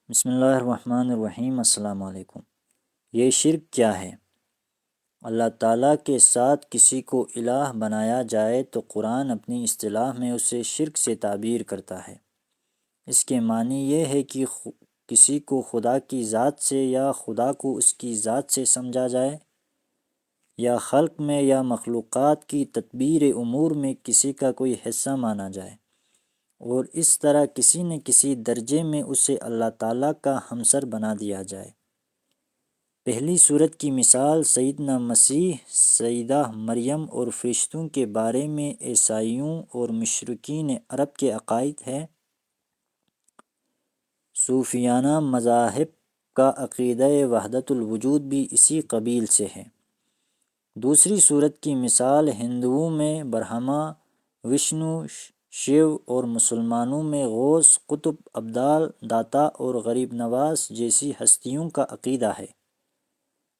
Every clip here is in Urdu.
بسم اللہ الرحمن الرحیم۔ السلام علیکم۔ یہ شرک کیا ہے؟ اللہ تعالیٰ کے ساتھ کسی کو الہ بنایا جائے تو قرآن اپنی اصطلاح میں اسے شرک سے تعبیر کرتا ہے۔ اس کے معنی یہ ہے کہ کسی کو خدا کی ذات سے یا خدا کو اس کی ذات سے سمجھا جائے، یا خلق میں یا مخلوقات کی تدبیر امور میں کسی کا کوئی حصہ مانا جائے، اور اس طرح کسی نہ کسی درجے میں اسے اللہ تعالیٰ کا ہمسر بنا دیا جائے۔ پہلی صورت کی مثال سیدنا مسیح، سیدہ مریم اور فرشتوں کے بارے میں عیسائیوں اور مشرکین عرب کے عقائد ہے۔ صوفیانہ مذاہب کا عقیدہ وحدت الوجود بھی اسی قبیل سے ہے۔ دوسری صورت کی مثال ہندوؤں میں برہما، وشنو، شیو اور مسلمانوں میں غوث، قطب، ابدال، داتا اور غریب نواز جیسی ہستیوں کا عقیدہ ہے۔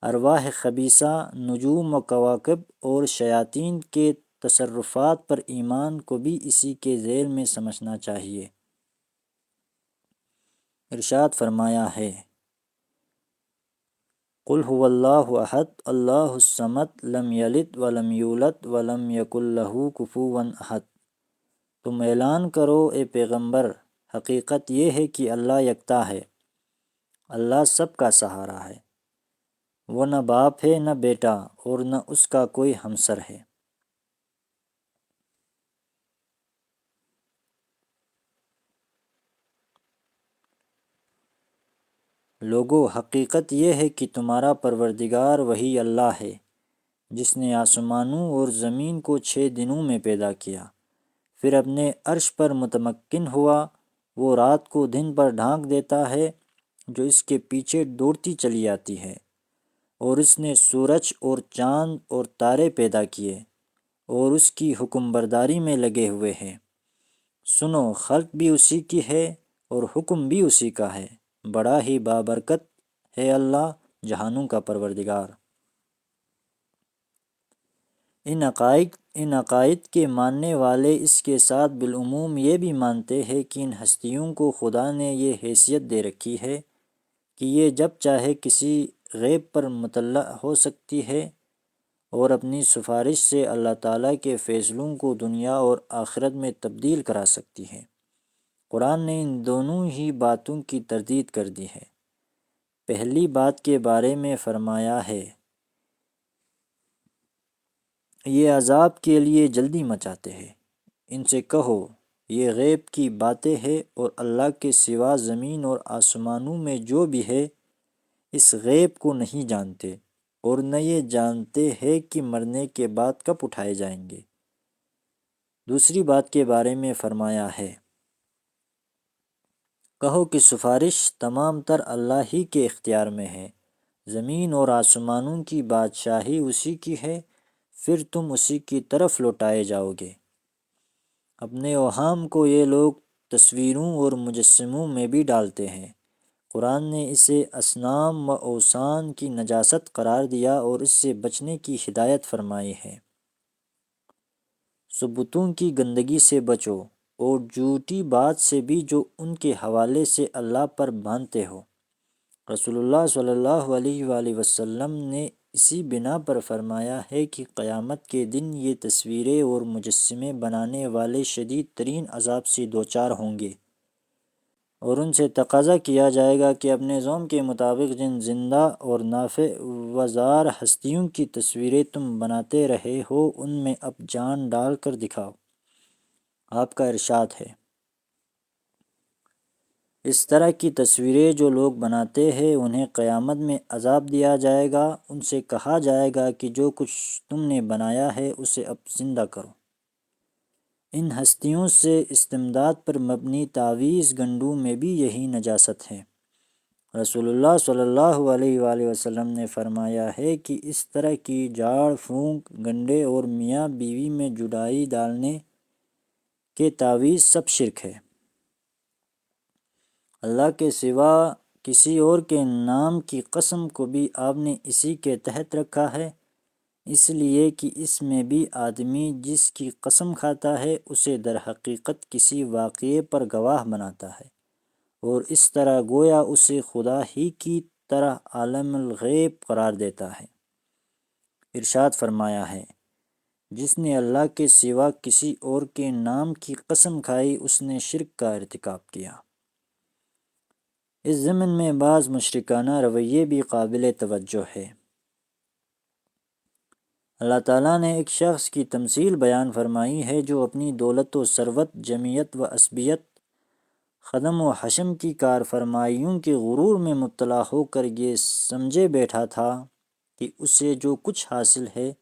ارواح خبیثہ، نجوم و کواکب اور شیاطین کے تصرفات پر ایمان کو بھی اسی کے ذیل میں سمجھنا چاہیے۔ ارشاد فرمایا ہے، قل هو اللہ احد اللہ الصمد لم یلد ولم یولد ولم یکن لہ کفوا احد۔ تم اعلان کرو اے پیغمبر، حقیقت یہ ہے کہ اللہ یکتا ہے، اللہ سب کا سہارا ہے، وہ نہ باپ ہے نہ بیٹا اور نہ اس کا کوئی ہمسر ہے۔ لوگو، حقیقت یہ ہے کہ تمہارا پروردگار وہی اللہ ہے جس نے آسمانوں اور زمین کو 6 دنوں میں پیدا کیا، پھر اپنے عرش پر متمکن ہوا۔ وہ رات کو دن پر ڈھانک دیتا ہے جو اس کے پیچھے دوڑتی چلی آتی ہے، اور اس نے سورج اور چاند اور تارے پیدا کیے اور اس کی حکم برداری میں لگے ہوئے ہیں۔ سنو، خلق بھی اسی کی ہے اور حکم بھی اسی کا ہے، بڑا ہی بابرکت ہے اللہ جہانوں کا پروردگار۔ ان عقائد کے ماننے والے اس کے ساتھ بالعموم یہ بھی مانتے ہیں کہ ان ہستیوں کو خدا نے یہ حیثیت دے رکھی ہے کہ یہ جب چاہے کسی غیب پر مطلع ہو سکتی ہے اور اپنی سفارش سے اللہ تعالیٰ کے فیصلوں کو دنیا اور آخرت میں تبدیل کرا سکتی ہے۔ قرآن نے ان دونوں ہی باتوں کی تردید کر دی ہے۔ پہلی بات کے بارے میں فرمایا ہے، یہ عذاب کے لیے جلدی مچاتے ہیں۔ ان سے کہو، یہ غیب کی باتیں ہیں اور اللہ کے سوا زمین اور آسمانوں میں جو بھی ہے اس غیب کو نہیں جانتے، اور نہ یہ جانتے ہیں کہ مرنے کے بعد کب اٹھائے جائیں گے۔ دوسری بات کے بارے میں فرمایا ہے، کہو کہ سفارش تمام تر اللہ ہی کے اختیار میں ہے، زمین اور آسمانوں کی بادشاہی اسی کی ہے، پھر تم اسی کی طرف لوٹائے جاؤ گے۔ اپنے اوہام کو یہ لوگ تصویروں اور مجسموں میں بھی ڈالتے ہیں۔ قرآن نے اسے اصنام و اوثان کی نجاست قرار دیا اور اس سے بچنے کی ہدایت فرمائی ہے۔ سو بتوں کی گندگی سے بچو اور جھوٹی بات سے بھی جو ان کے حوالے سے اللہ پر باندھتے ہو۔ رسول اللہ صلی اللہ علیہ وآلہ وسلم نے اسی بنا پر فرمایا ہے کہ قیامت کے دن یہ تصویریں اور مجسمے بنانے والے شدید ترین عذاب سے دوچار ہوں گے، اور ان سے تقاضا کیا جائے گا کہ اپنے زعم کے مطابق جن زندہ اور نافع و ضار ہستیوں کی تصویریں تم بناتے رہے ہو ان میں اب جان ڈال کر دکھاؤ۔ آپ کا ارشاد ہے، اس طرح کی تصویریں جو لوگ بناتے ہیں انہیں قیامت میں عذاب دیا جائے گا۔ ان سے کہا جائے گا کہ جو کچھ تم نے بنایا ہے اسے اب زندہ کرو۔ ان ہستیوں سے استمداد پر مبنی تعویذ گنڈوں میں بھی یہی نجاست ہے۔ رسول اللہ صلی اللہ علیہ وآلہ وسلم نے فرمایا ہے کہ اس طرح کی جھاڑ پھونک، گنڈے اور میاں بیوی میں جدائی ڈالنے کے تعویذ سب شرک ہے۔ اللہ کے سوا کسی اور کے نام کی قسم کو بھی آپ نے اسی کے تحت رکھا ہے، اس لیے کہ اس میں بھی آدمی جس کی قسم کھاتا ہے اسے در حقیقت کسی واقعے پر گواہ بناتا ہے، اور اس طرح گویا اسے خدا ہی کی طرح عالم الغیب قرار دیتا ہے۔ ارشاد فرمایا ہے، جس نے اللہ کے سوا کسی اور کے نام کی قسم کھائی اس نے شرک کا ارتکاب کیا۔ اس ضمن میں بعض مشرکانہ رویے بھی قابل توجہ ہے۔ اللہ تعالیٰ نے ایک شخص کی تمثیل بیان فرمائی ہے جو اپنی دولت و ثروت، جمعیت و عصبیت، خدم و حشم کی کار فرمائیوں کے غرور میں مبتلا ہو کر یہ سمجھے بیٹھا تھا کہ اسے جو کچھ حاصل ہے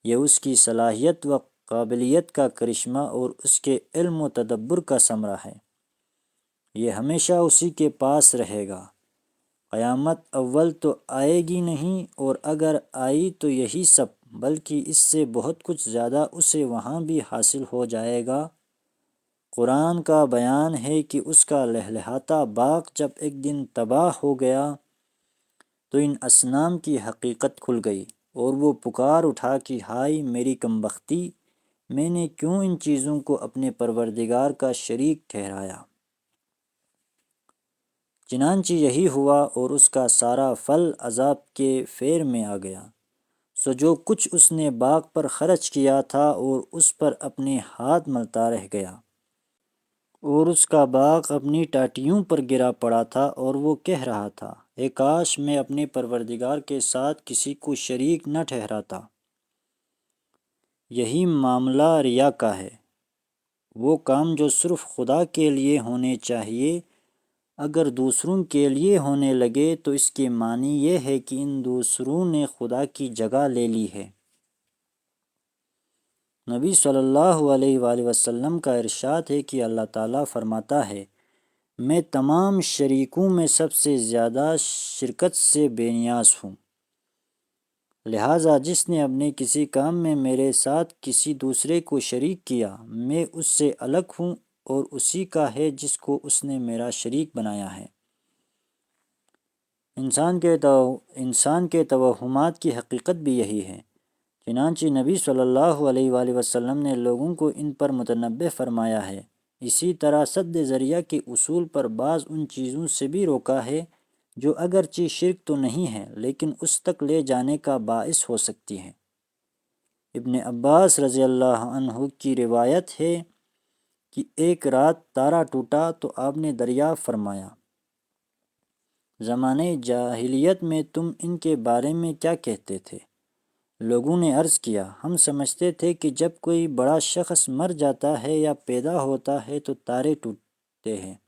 یہ اس کی صلاحیت و قابلیت کا کرشمہ اور اس کے علم و تدبر کا ثمرہ ہے، یہ ہمیشہ اسی کے پاس رہے گا، قیامت اول تو آئے گی نہیں، اور اگر آئی تو یہی سب بلکہ اس سے بہت کچھ زیادہ اسے وہاں بھی حاصل ہو جائے گا۔ قرآن کا بیان ہے کہ اس کا لہلہاتا باغ جب ایک دن تباہ ہو گیا تو ان اصنام کی حقیقت کھل گئی اور وہ پکار اٹھا کہ ہائے میری کمبختی، میں نے کیوں ان چیزوں کو اپنے پروردگار کا شریک ٹھہرایا۔ چنانچہ یہی ہوا اور اس کا سارا پھل عذاب کے پھیر میں آ گیا۔ سو جو کچھ اس نے باغ پر خرچ کیا تھا اور اس پر اپنے ہاتھ ملتا رہ گیا، اور اس کا باغ اپنی ٹاٹیوں پر گرا پڑا تھا اور وہ کہہ رہا تھا، اے کاش میں اپنے پروردگار کے ساتھ کسی کو شریک نہ ٹھہراتا۔ یہی معاملہ ریا کا ہے۔ وہ کام جو صرف خدا کے لیے ہونے چاہیے اگر دوسروں کے لیے ہونے لگے تو اس کے معنی یہ ہے کہ ان دوسروں نے خدا کی جگہ لے لی ہے۔ نبی صلی اللہ علیہ وآلہ وسلم کا ارشاد ہے کہ اللہ تعالیٰ فرماتا ہے، میں تمام شریکوں میں سب سے زیادہ شرکت سے بے نیاز ہوں، لہٰذا جس نے اپنے کسی کام میں میرے ساتھ کسی دوسرے کو شریک کیا میں اس سے الگ ہوں اور اسی کا ہے جس کو اس نے میرا شریک بنایا ہے۔ انسان کے توہمات کی حقیقت بھی یہی ہے، چنانچہ نبی صلی اللہ علیہ وآلہ وسلم نے لوگوں کو ان پر متنبہ فرمایا ہے۔ اسی طرح سد ذریعہ کے اصول پر بعض ان چیزوں سے بھی روکا ہے جو اگرچہ شرک تو نہیں ہے لیکن اس تک لے جانے کا باعث ہو سکتی ہیں۔ ابن عباس رضی اللہ عنہ کی روایت ہے کہ ایک رات تارا ٹوٹا تو آپ نے دریافت فرمایا، زمانے جاہلیت میں تم ان کے بارے میں کیا کہتے تھے؟ لوگوں نے عرض کیا، ہم سمجھتے تھے کہ جب کوئی بڑا شخص مر جاتا ہے یا پیدا ہوتا ہے تو تارے ٹوٹتے ہیں۔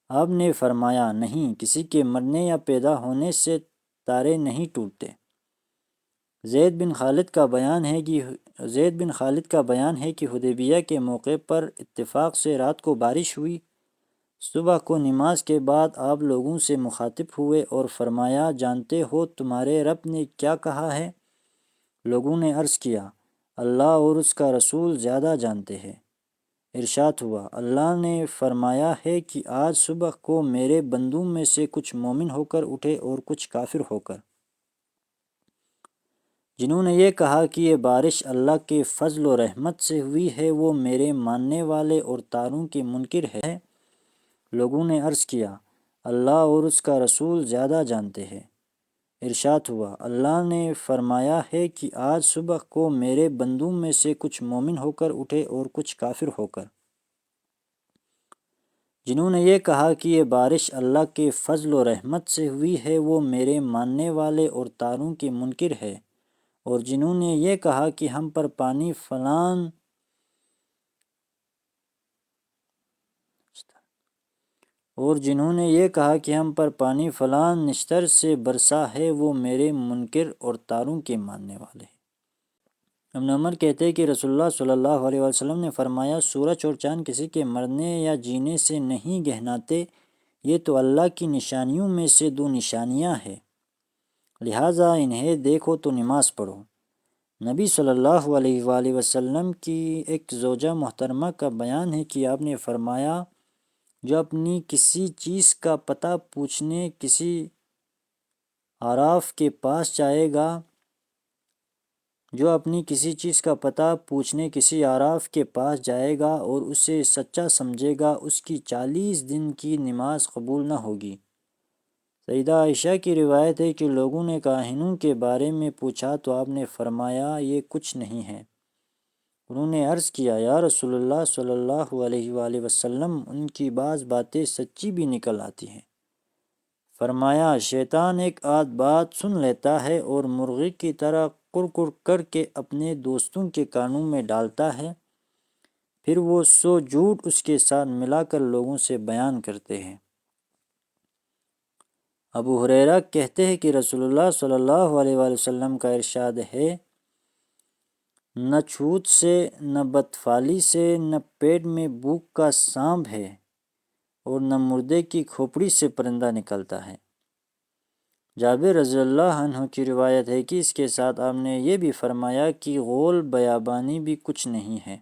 آپ نے فرمایا، نہیں، کسی کے مرنے یا پیدا ہونے سے تارے نہیں ٹوٹتے۔ زید بن خالد کا بیان ہے کہ حدیبیہ کے موقع پر اتفاق سے رات کو بارش ہوئی۔ صبح کو نماز کے بعد آپ لوگوں سے مخاطب ہوئے اور فرمایا، جانتے ہو تمہارے رب نے کیا کہا ہے؟ لوگوں نے عرض کیا، اللہ اور اس کا رسول زیادہ جانتے ہیں۔ ارشاد ہوا، اللہ نے فرمایا ہے کہ آج صبح کو میرے بندوں میں سے کچھ مومن ہو کر اٹھے اور کچھ کافر ہو کر۔ جنہوں نے یہ کہا کہ یہ بارش اللہ کے فضل و رحمت سے ہوئی ہے وہ میرے ماننے والے اور تاروں کے منکر ہے۔ لوگوں نے عرض کیا، اللہ اور اس کا رسول زیادہ جانتے ہیں۔ ارشاد ہوا، اللہ نے فرمایا ہے کہ آج صبح کو میرے بندوں میں سے کچھ مومن ہو کر اٹھے اور کچھ کافر ہو کر۔ جنہوں نے یہ کہا کہ یہ بارش اللہ کے فضل و رحمت سے ہوئی ہے وہ میرے ماننے والے اور تاروں کے منکر ہے، اور جنہوں نے یہ کہا کہ ہم پر پانی فلان نشتر سے برسا ہے وہ میرے منکر اور تاروں کے ماننے والے ہیں۔ ابن عمر کہتے ہیں کہ رسول اللہ صلی اللہ علیہ وسلم نے فرمایا، سورج اور چاند کسی کے مرنے یا جینے سے نہیں گہناتے، یہ تو اللہ کی نشانیوں میں سے دو نشانیاں ہیں، لہٰذا انہیں دیکھو تو نماز پڑھو۔ نبی صلی اللہ علیہ وآلہ وسلم کی ایک زوجہ محترمہ کا بیان ہے کہ آپ نے فرمایا، جو اپنی کسی چیز کا پتہ پوچھنے کسی عراف کے پاس جائے گا جو اپنی کسی چیز کا پتہ پوچھنے کسی عارف کے پاس جائے گا اور اسے سچا سمجھے گا، اس کی 40 دن کی نماز قبول نہ ہوگی۔ سیدہ عائشہ کی روایت ہے کہ لوگوں نے کاہنوں کے بارے میں پوچھا تو آپ نے فرمایا یہ کچھ نہیں ہے۔ انہوں نے عرض کیا یا رسول اللہ صلی اللہ علیہ وآلہ وسلم، ان کی بعض باتیں سچی بھی نکل آتی ہیں۔ فرمایا شیطان ایک آدھ بات سن لیتا ہے اور مرغی کی طرح کر کر کے اپنے دوستوں کے کانوں میں ڈالتا ہے، پھر وہ 100 جھوٹ اس کے ساتھ ملا کر لوگوں سے بیان کرتے ہیں۔ ابو ہریرہ کہتے ہیں کہ رسول اللہ صلی اللہ علیہ وآلہ وسلم کا ارشاد ہے، نہ چھوت سے، نہ بدفعلی سے، نہ پیٹ میں بھوک کا سانپ ہے، اور نہ مردے کی کھوپڑی سے پرندہ نکلتا ہے۔ جابر رضی اللہ عنہ کی روایت ہے کہ اس کے ساتھ آپ نے یہ بھی فرمایا کہ غول بیابانی بھی کچھ نہیں ہے۔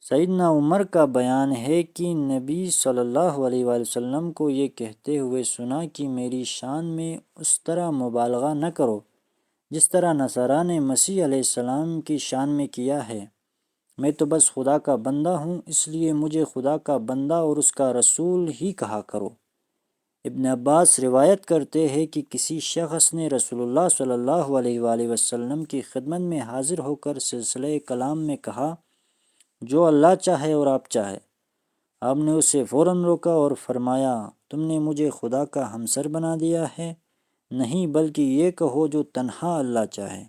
سیدنا عمر کا بیان ہے کہ نبی صلی اللہ علیہ وآلہ وسلم کو یہ کہتے ہوئے سنا کہ میری شان میں اس طرح مبالغہ نہ کرو جس طرح نصارہ نے مسیح علیہ السلام کی شان میں کیا ہے، میں تو بس خدا کا بندہ ہوں، اس لیے مجھے خدا کا بندہ اور اس کا رسول ہی کہا کرو۔ ابن عباس روایت کرتے ہیں کہ کسی شخص نے رسول اللہ صلی اللہ علیہ وآلہ وسلم کی خدمت میں حاضر ہو کر سلسلہ کلام میں کہا، جو اللہ چاہے اور آپ چاہے۔ آپ نے اسے فوراً روکا اور فرمایا، تم نے مجھے خدا کا ہمسر بنا دیا ہے، نہیں بلکہ یہ کہو جو تنہا اللہ چاہے۔